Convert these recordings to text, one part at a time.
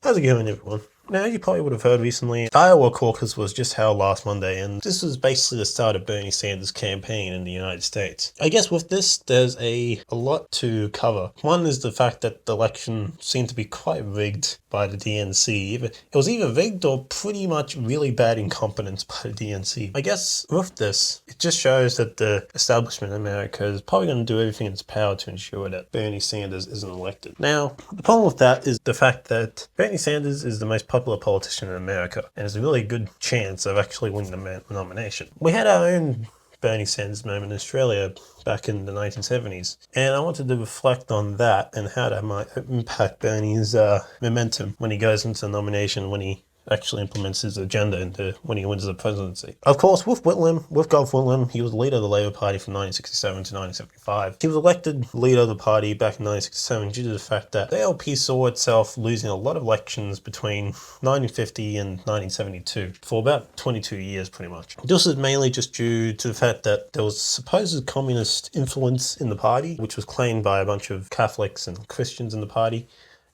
How's it going, everyone? Now, you probably would have heard recently, Iowa caucus was just held last Monday, and this was basically the start of Bernie Sanders' campaign in the United States. I guess with this, there's a lot to cover. One is the fact that the election seemed to be quite rigged by the DNC. It was either rigged or pretty much really bad incompetence by the DNC. I guess with this, it just shows that the establishment in America is probably going to do everything in its power to ensure that Bernie Sanders isn't elected. Now, the problem with that is the fact that Bernie Sanders is the most popular politician in America, and has a really good chance of actually winning the nomination. We had our own Bernie Sanders moment in Australia back in the 1970s, and I wanted to reflect on that and how that might impact Bernie's momentum when he goes into the nomination, when he actually implements his agenda into when he wins the presidency. Of course, with Gough Whitlam, he was the leader of the Labour Party from 1967 to 1975. He was elected leader of the party back in 1967 due to the fact that the LP saw itself losing a lot of elections between 1950 and 1972 for about 22 years, pretty much. This is mainly just due to the fact that there was supposed communist influence in the party, which was claimed by a bunch of Catholics and Christians in the party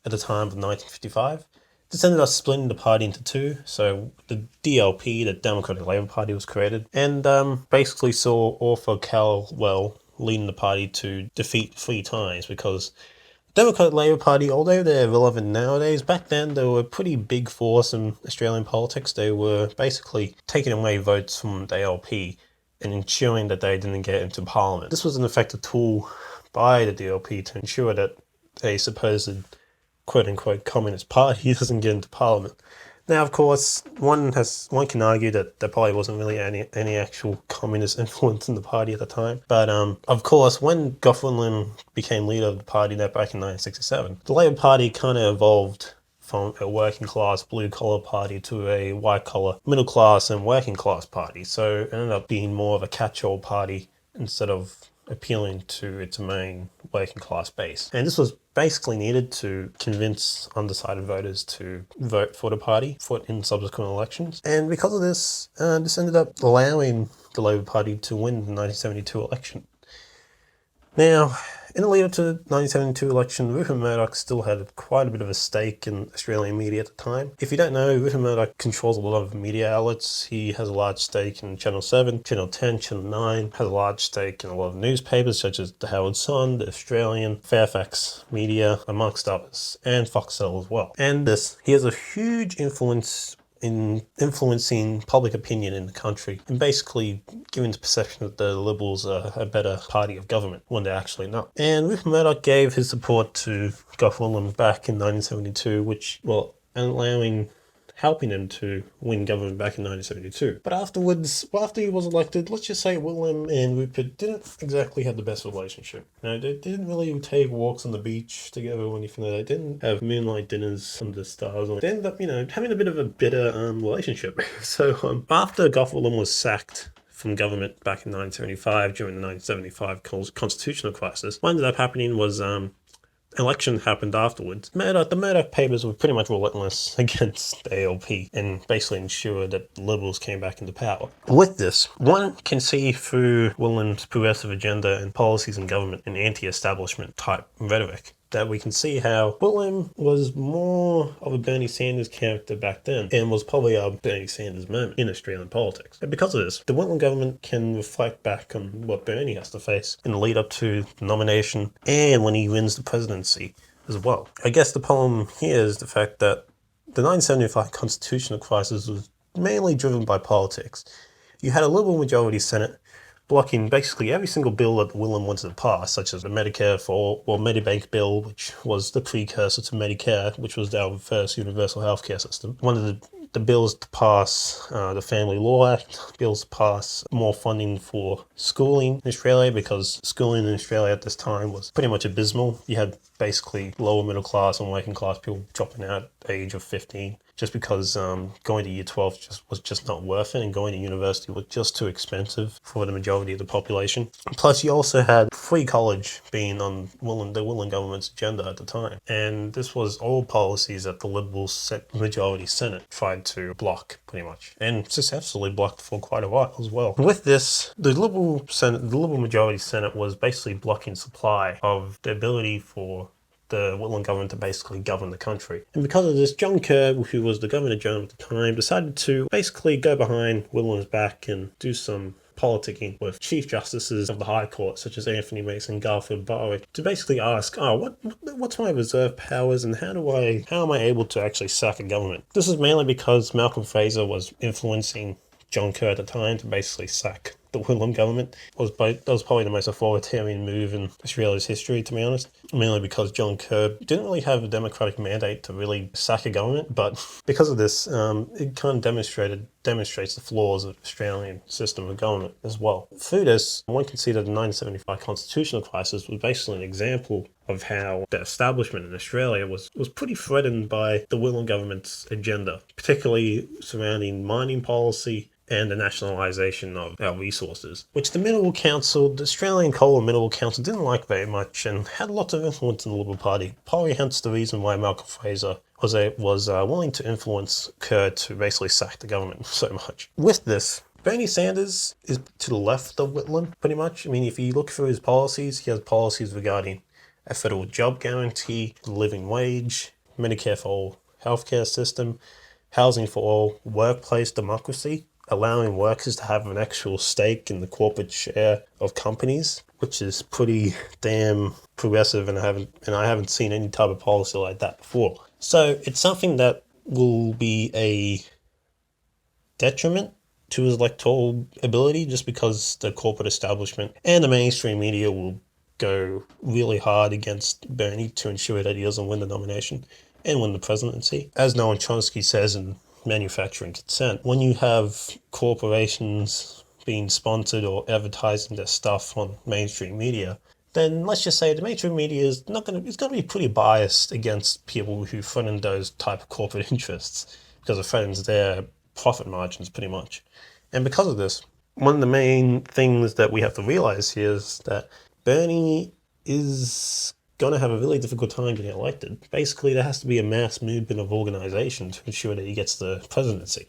at the time of 1955. This ended up splitting the party into two, so the DLP, the Democratic Labour Party, was created, and basically saw Arthur Calwell leading the party to defeat 3 times, because the Democratic Labour Party, although they're relevant nowadays, back then they were a pretty big force in Australian politics. They were basically taking away votes from the LP and ensuring that they didn't get into Parliament. This was an effective tool by the DLP to ensure that a supposed quote-unquote communist party doesn't get into Parliament. Now, of course, one can argue that there probably wasn't really any actual communist influence in the party at the time. But of course, when Gough Whitlam became leader of the party back in 1967, the Labour Party kind of evolved from a working class blue collar party to a white collar middle class and working class party. So it ended up being more of a catch-all party instead of appealing to its main working class base. And this was basically needed to convince undecided voters to vote for the party in subsequent elections. And because of this, this ended up allowing the Labour Party to win the 1972 election. Now, in the lead up to the 1972 election, Rupert Murdoch still had quite a bit of a stake in Australian media at the time. If you don't know, Rupert Murdoch controls a lot of media outlets. He has a large stake in Channel 7, Channel 10, Channel 9, has a large stake in a lot of newspapers such as the Herald Sun, the Australian, Fairfax Media, amongst others, and Foxtel as well. And he has a huge influence in influencing public opinion in the country and basically giving the perception that the Liberals are a better party of government when they're actually not. And Rupert Murdoch gave his support to Gough Whitlam back in 1972, helping him to win government back in 1972. But afterwards, after he was elected, let's just say Whitlam and Rupert didn't exactly have the best relationship. They didn't really take walks on the beach together or anything like that. They didn't have moonlight dinners under the stars. They ended up, having a bit of a bitter relationship. So after Gough Whitlam was sacked from government back in 1975 during the 1975 constitutional crisis, what ended up happening was election happened afterwards. The Murdoch papers were pretty much relentless against the ALP and basically ensured that the Liberals came back into power. With this, one can see through Whitlam's progressive agenda and policies in government and anti-establishment type rhetoric that we can see how Whitlam was more of a Bernie Sanders character back then and was probably our Bernie Sanders moment in Australian politics. And because of this, the Whitlam government can reflect back on what Bernie has to face in the lead up to the nomination and when he wins the presidency as well. I guess the problem here is the fact that the 1975 constitutional crisis was mainly driven by politics. You had a Liberal majority Senate blocking basically every single bill that Whitlam wanted to pass, such as the Medibank bill, which was the precursor to Medicare, which was our first universal healthcare system. One of the bills to pass the Family Law Act, bills to pass more funding for schooling in Australia, because schooling in Australia at this time was pretty much abysmal. You had basically lower middle class and working class people dropping out at the age of 15. Just because going to year 12 was just not worth it, and going to university was just too expensive for the majority of the population. Plus, you also had free college being on the Whitlam government's agenda at the time. And this was all policies that the Liberal majority Senate tried to block, pretty much. And successfully blocked for quite a while as well. With this, the Liberal majority Senate was basically blocking supply of the ability for the Whitlam government to basically govern the country. And because of this, John Kerr, who was the Governor General at the time, decided to basically go behind Whitlam's back and do some politicking with Chief Justices of the High Court, such as Anthony Mason, Gough Whitlam and Bernie, to basically ask, what's my reserve powers and how am I able to actually sack a government? This is mainly because Malcolm Fraser was influencing John Kerr at the time to basically sack the Whitlam government. That was probably the most authoritarian move in Australia's history, to be honest. Mainly because John Kerr didn't really have a democratic mandate to really sack a government, but because of this, it kind of demonstrates the flaws of the Australian system of government as well. Through this, one can see that the 1975 constitutional crisis was basically an example of how the establishment in Australia was pretty threatened by the Whitlam government's agenda, particularly surrounding mining policy and the nationalisation of our resources, which the Australian Coal and Mineral Council didn't like very much and had lots of influence in the Liberal Party. Probably hence the reason why Malcolm Fraser was willing to influence Kerr to basically sack the government so much. With this, Bernie Sanders is to the left of Whitlam, pretty much. I mean, if you look through his policies, he has policies regarding a federal job guarantee, living wage, Medicare for all healthcare system, housing for all, workplace democracy, allowing workers to have an actual stake in the corporate share of companies, which is pretty damn progressive, and I haven't seen any type of policy like that before. So it's something that will be a detriment to his electoral ability, just because the corporate establishment and the mainstream media will go really hard against Bernie to ensure that he doesn't win the nomination and win the presidency. As Noam Chomsky says in Manufacturing Consent, when you have corporations being sponsored or advertising their stuff on mainstream media, then let's just say the mainstream media is going to be pretty biased against people who threaten those type of corporate interests, because it threatens their profit margins pretty much. And because of this, one of the main things that we have to realize here is that Bernie is going to have a really difficult time getting elected. Basically, there has to be a mass movement of organization to ensure that he gets the presidency.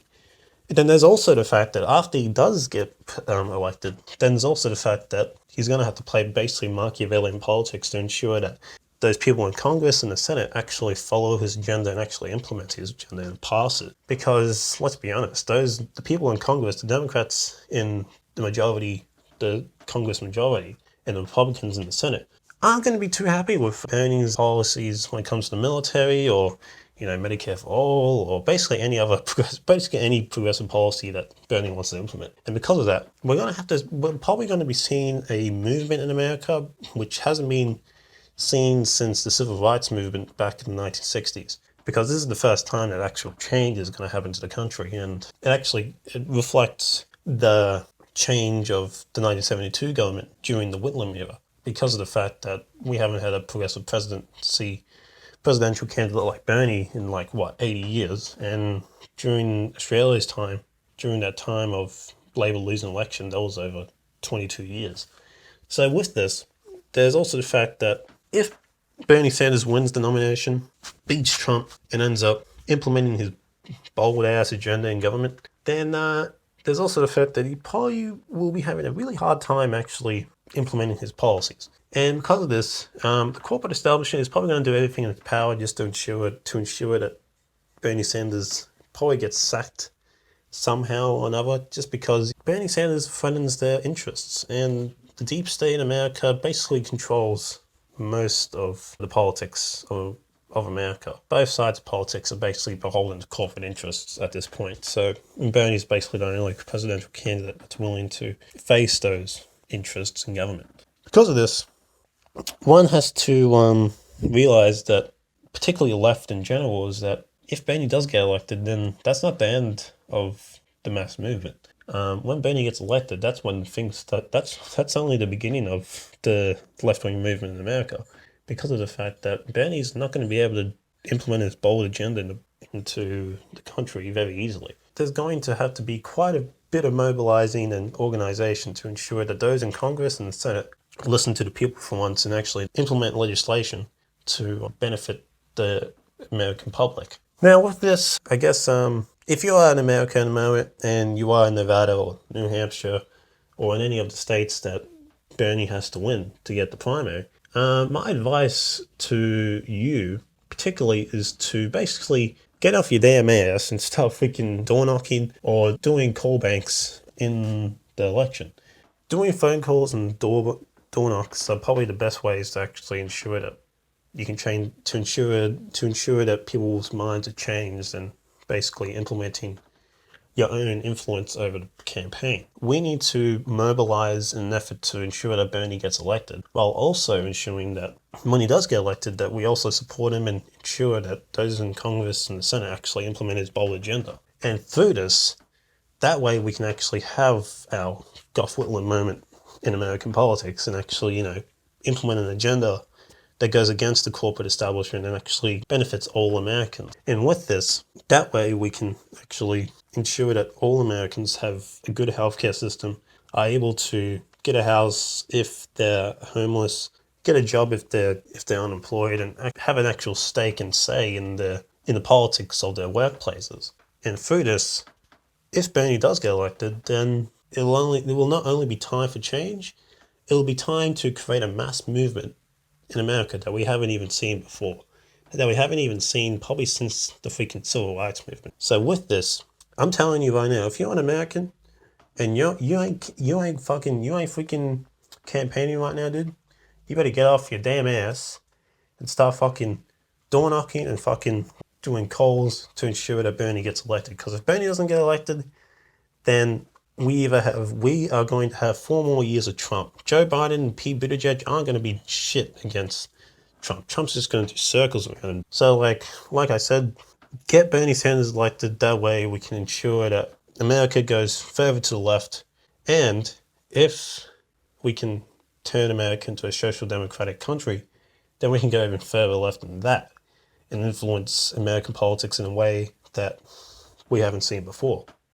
And then there's also the fact that after he does get elected, then there's also the fact that he's going to have to play basically Machiavellian politics to ensure that those people in Congress and the Senate actually follow his agenda and actually implement his agenda and pass it. Because, let's be honest, the people in Congress, the Democrats in the Congress majority, and the Republicans in the Senate, aren't going to be too happy with Bernie's policies when it comes to the military or, Medicare for all, or basically any progressive policy that Bernie wants to implement. And because of that, we're probably going to be seeing a movement in America which hasn't been seen since the Civil Rights Movement back in the 1960s. Because this is the first time that actual change is going to happen to the country, and it reflects the change of the 1972 government during the Whitlam era, because of the fact that we haven't had a progressive presidential candidate like Bernie in 80 years. And during Australia's time, during that time of Labor losing election, that was over 22 years. So with this, there's also the fact that if Bernie Sanders wins the nomination, beats Trump, and ends up implementing his bold-ass agenda in government, then there's also the fact that he probably will be having a really hard time actually implementing his policies. And because of this, the corporate establishment is probably going to do everything in its power just to ensure that Bernie Sanders probably gets sacked somehow or another, just because Bernie Sanders threatens their interests. And the deep state in America basically controls most of the politics of America. Both sides of politics are basically beholden to corporate interests at this point. So Bernie's basically the only presidential candidate that's willing to face those interests in government. Because of this, one has to realize that, particularly the left in general, is that if Bernie does get elected, then that's not the end of the mass movement. When Bernie gets elected, that's when things start. That's only the beginning of the left-wing movement in America, because of the fact that Bernie's not going to be able to implement his bold agenda into the country very easily. There's going to have to be quite a bit of mobilizing and organization to ensure that those in Congress and the Senate listen to the people for once and actually implement legislation to benefit the American public. Now, with this, I guess if you are an American at the moment and you are in Nevada or New Hampshire or in any of the states that Bernie has to win to get the primary, My advice to you, particularly, is to basically get off your damn ass and start freaking door knocking or doing call banks in the election. Doing phone calls and door knocks are probably the best ways to actually ensure that you can change to ensure that people's minds are changed and basically implementing your own influence over the campaign. We need to mobilize in an effort to ensure that Bernie gets elected, while also ensuring that when he does get elected, that we also support him and ensure that those in Congress and the Senate actually implement his bold agenda. And through this, that way we can actually have our Gough Whitlam moment in American politics and actually, implement an agenda that goes against the corporate establishment and actually benefits all Americans. And with this, that way we can actually ensure that all Americans have a good healthcare system, are able to get a house if they're homeless, get a job if they're unemployed, and have an actual stake and say in the politics of their workplaces. And through this, if Bernie does get elected, then it will not only be time for change, it will be time to create a mass movement in America that we haven't even seen before, that we haven't even seen probably since the freaking civil rights movement. So with this, I'm telling you right now, if you're an American and you ain't freaking campaigning right now, dude, you better get off your damn ass and start fucking door knocking and fucking doing calls to ensure that Bernie gets elected. Because if Bernie doesn't get elected, then we are going to have 4 more years of Trump. Joe Biden and Pete Buttigieg aren't going to be shit against Trump. Trump's just going to do circles around him. So like I said, get Bernie Sanders elected. That way we can ensure that America goes further to the left. And if we can turn America into a social democratic country, then we can go even further left than that and influence American politics in a way that we haven't seen before.